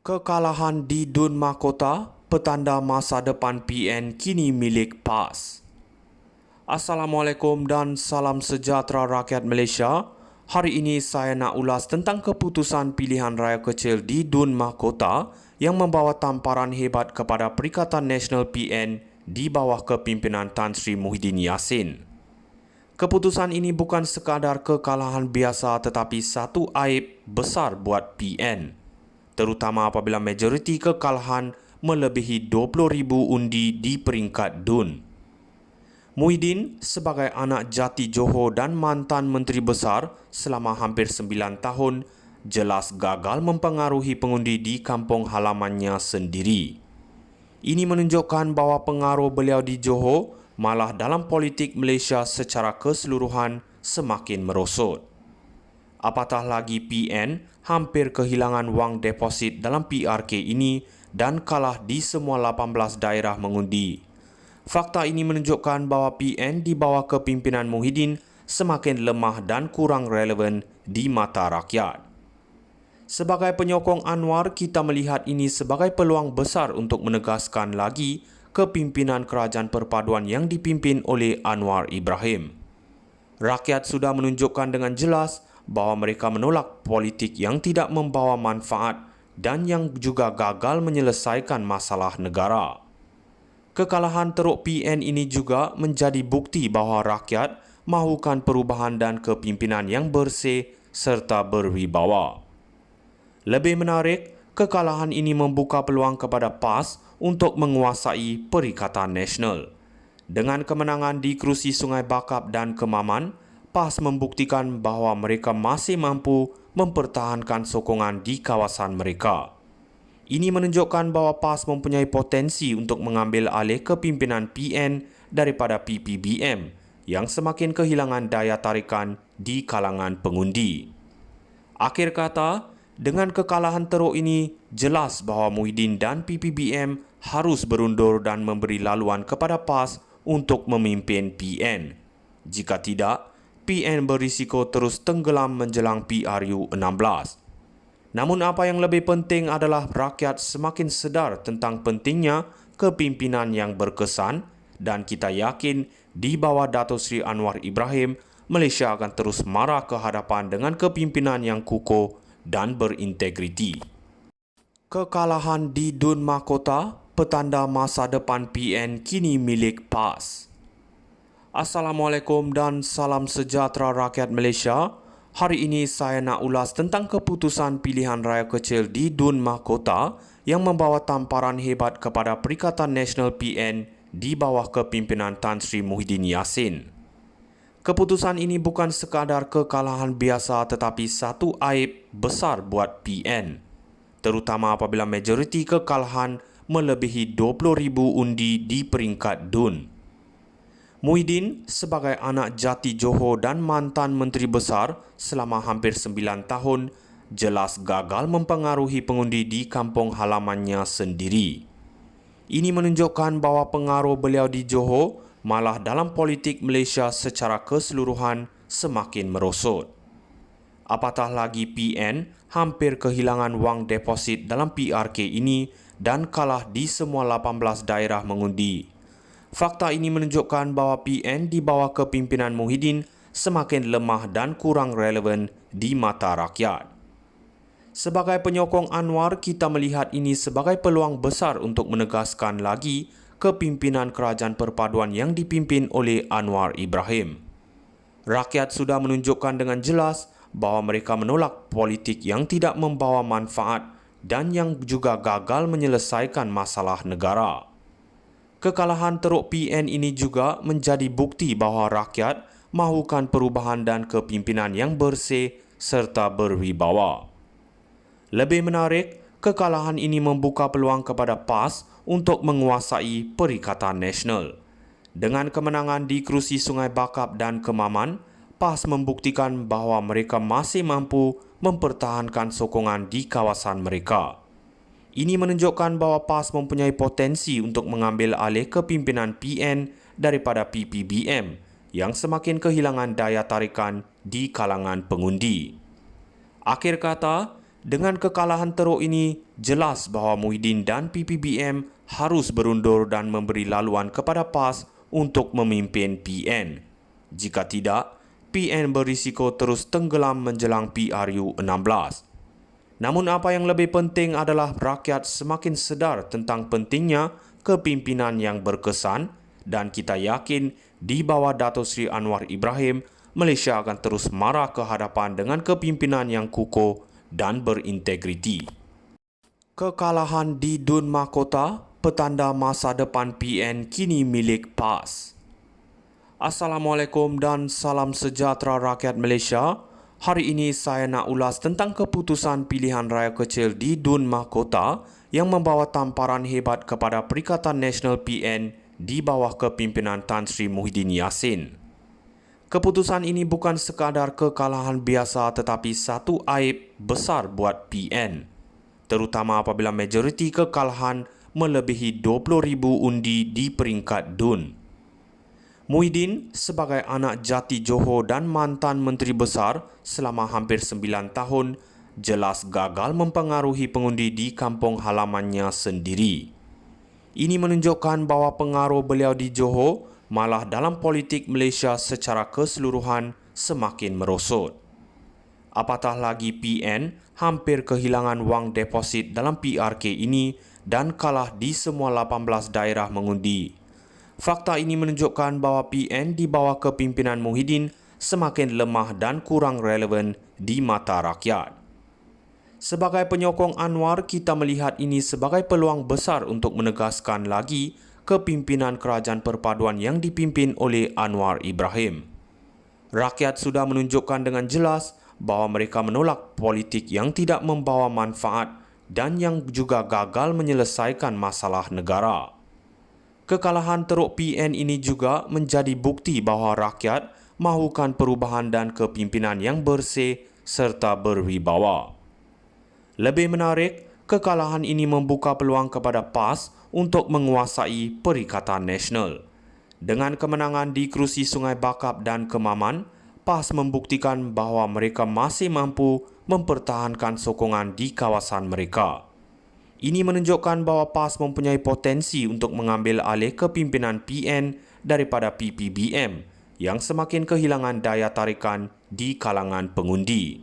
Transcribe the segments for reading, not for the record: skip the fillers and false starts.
Kekalahan di Dun Mahkota, petanda masa depan PN kini milik PAS. Assalamualaikum dan salam sejahtera rakyat Malaysia. Hari ini saya nak ulas tentang keputusan pilihan raya kecil di Dun Mahkota yang membawa tamparan hebat kepada Perikatan Nasional PN di bawah kepimpinan Tan Sri Muhyiddin Yassin. Keputusan ini bukan sekadar kekalahan biasa tetapi satu aib besar buat PN, terutama apabila majoriti kekalahan melebihi 20,000 undi di peringkat DUN. Muhyiddin sebagai anak jati Johor dan mantan Menteri Besar selama hampir 9 tahun jelas gagal mempengaruhi pengundi di kampung halamannya sendiri. Ini menunjukkan bahawa pengaruh beliau di Johor malah dalam politik Malaysia secara keseluruhan semakin merosot. Apatah lagi PN hampir kehilangan wang deposit dalam PRK ini dan kalah di semua 18 daerah mengundi. Fakta ini menunjukkan bahawa PN di bawah kepimpinan Muhyiddin semakin lemah dan kurang relevan di mata rakyat. Sebagai penyokong Anwar, kita melihat ini sebagai peluang besar untuk menegaskan lagi kepimpinan kerajaan perpaduan yang dipimpin oleh Anwar Ibrahim. Rakyat sudah menunjukkan dengan jelas bahawa mereka menolak politik yang tidak membawa manfaat dan yang juga gagal menyelesaikan masalah negara. Kekalahan teruk PN ini juga menjadi bukti bahawa rakyat mahukan perubahan dan kepimpinan yang bersih serta berwibawa. Lebih menarik, kekalahan ini membuka peluang kepada PAS untuk menguasai Perikatan Nasional. Dengan kemenangan di kerusi Sungai Bakap dan Kemaman, PAS membuktikan bahawa mereka masih mampu mempertahankan sokongan di kawasan mereka. Ini menunjukkan bahawa PAS mempunyai potensi untuk mengambil alih kepimpinan PN daripada PPBM yang semakin kehilangan daya tarikan di kalangan pengundi. Akhir kata, dengan kekalahan teruk ini, jelas bahawa Muhyiddin dan PPBM harus berundur dan memberi laluan kepada PAS untuk memimpin PN. Jika tidak, PN berisiko terus tenggelam menjelang PRU 16. Namun apa yang lebih penting adalah rakyat semakin sedar tentang pentingnya kepimpinan yang berkesan dan kita yakin di bawah Dato' Sri Anwar Ibrahim, Malaysia akan terus marah ke hadapan dengan kepimpinan yang kukuh dan berintegriti. Kekalahan di Dun Mahkota, petanda masa depan PN kini milik PAS. Assalamualaikum dan salam sejahtera rakyat Malaysia. Hari ini saya nak ulas tentang keputusan pilihan raya kecil di Dun Mahkota yang membawa tamparan hebat kepada Perikatan Nasional PN di bawah kepimpinan Tan Sri Muhyiddin Yassin. Keputusan ini bukan sekadar kekalahan biasa tetapi satu aib besar buat PN, terutama apabila majoriti kekalahan melebihi 20,000 undi di peringkat DUN. Muhyiddin sebagai anak jati Johor dan mantan Menteri Besar selama hampir 9 tahun jelas gagal mempengaruhi pengundi di kampung halamannya sendiri. Ini menunjukkan bahawa pengaruh beliau di Johor malah dalam politik Malaysia secara keseluruhan semakin merosot. Apatah lagi PN hampir kehilangan wang deposit dalam PRK ini dan kalah di semua 18 daerah mengundi. Fakta ini menunjukkan bahawa PN di bawah kepimpinan Muhyiddin semakin lemah dan kurang relevan di mata rakyat. Sebagai penyokong Anwar, kita melihat ini sebagai peluang besar untuk menegaskan lagi kepimpinan kerajaan perpaduan yang dipimpin oleh Anwar Ibrahim. Rakyat sudah menunjukkan dengan jelas bahawa mereka menolak politik yang tidak membawa manfaat dan yang juga gagal menyelesaikan masalah negara. Kekalahan teruk PN ini juga menjadi bukti bahawa rakyat mahukan perubahan dan kepimpinan yang bersih serta berwibawa. Lebih menarik, kekalahan ini membuka peluang kepada PAS untuk menguasai Perikatan Nasional. Dengan kemenangan di kerusi Sungai Bakap dan Kemaman, PAS membuktikan bahawa mereka masih mampu mempertahankan sokongan di kawasan mereka. Ini menunjukkan bahawa PAS mempunyai potensi untuk mengambil alih kepimpinan PN daripada PPBM yang semakin kehilangan daya tarikan di kalangan pengundi. Akhir kata, Dengan kekalahan teruk ini, jelas bahawa Muhyiddin dan PPBM harus berundur dan memberi laluan kepada PAS untuk memimpin PN. Jika tidak, PN berisiko terus tenggelam menjelang PRU16. Namun apa yang lebih penting adalah rakyat semakin sedar tentang pentingnya kepimpinan yang berkesan dan kita yakin di bawah Dato' Sri Anwar Ibrahim, Malaysia akan terus marah ke hadapan dengan kepimpinan yang kukuh dan berintegriti. Kekalahan di Dun Mahkota, petanda masa depan PN kini milik PAS. Assalamualaikum dan salam sejahtera rakyat Malaysia. Hari ini saya nak ulas tentang keputusan pilihan raya kecil di Dun Mahkota yang membawa tamparan hebat kepada Perikatan Nasional PN di bawah kepimpinan Tan Sri Muhyiddin Yassin. Keputusan ini bukan sekadar kekalahan biasa tetapi satu aib besar buat PN, terutama apabila majoriti kekalahan melebihi 20,000 undi di peringkat DUN. Muhyiddin sebagai anak jati Johor dan mantan Menteri Besar selama hampir 9 tahun jelas gagal mempengaruhi pengundi di kampung halamannya sendiri. Ini menunjukkan bahawa pengaruh beliau di Johor malah dalam politik Malaysia secara keseluruhan semakin merosot. Apatah lagi PN hampir kehilangan wang deposit dalam PRK ini dan kalah di semua 18 daerah mengundi. Fakta ini menunjukkan bahawa PN di bawah kepimpinan Muhyiddin semakin lemah dan kurang relevan di mata rakyat. Sebagai penyokong Anwar, kita melihat ini sebagai peluang besar untuk menegaskan lagi kepimpinan kerajaan perpaduan yang dipimpin oleh Anwar Ibrahim. Rakyat sudah menunjukkan dengan jelas bahawa mereka menolak politik yang tidak membawa manfaat dan yang juga gagal menyelesaikan masalah negara. Kekalahan teruk PN ini juga menjadi bukti bahawa rakyat mahukan perubahan dan kepimpinan yang bersih serta berwibawa. Lebih menarik, kekalahan ini membuka peluang kepada PAS untuk menguasai Perikatan Nasional. Dengan kemenangan di kerusi Sungai Bakap dan Kemaman, PAS membuktikan bahawa mereka masih mampu mempertahankan sokongan di kawasan mereka. Ini menunjukkan bahawa PAS mempunyai potensi untuk mengambil alih kepimpinan PN daripada PPBM yang semakin kehilangan daya tarikan di kalangan pengundi.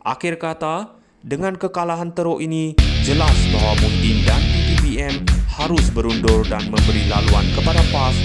Akhir kata, dengan kekalahan teruk ini, jelas bahawa Muhyiddin dan PPBM harus berundur dan memberi laluan kepada PAS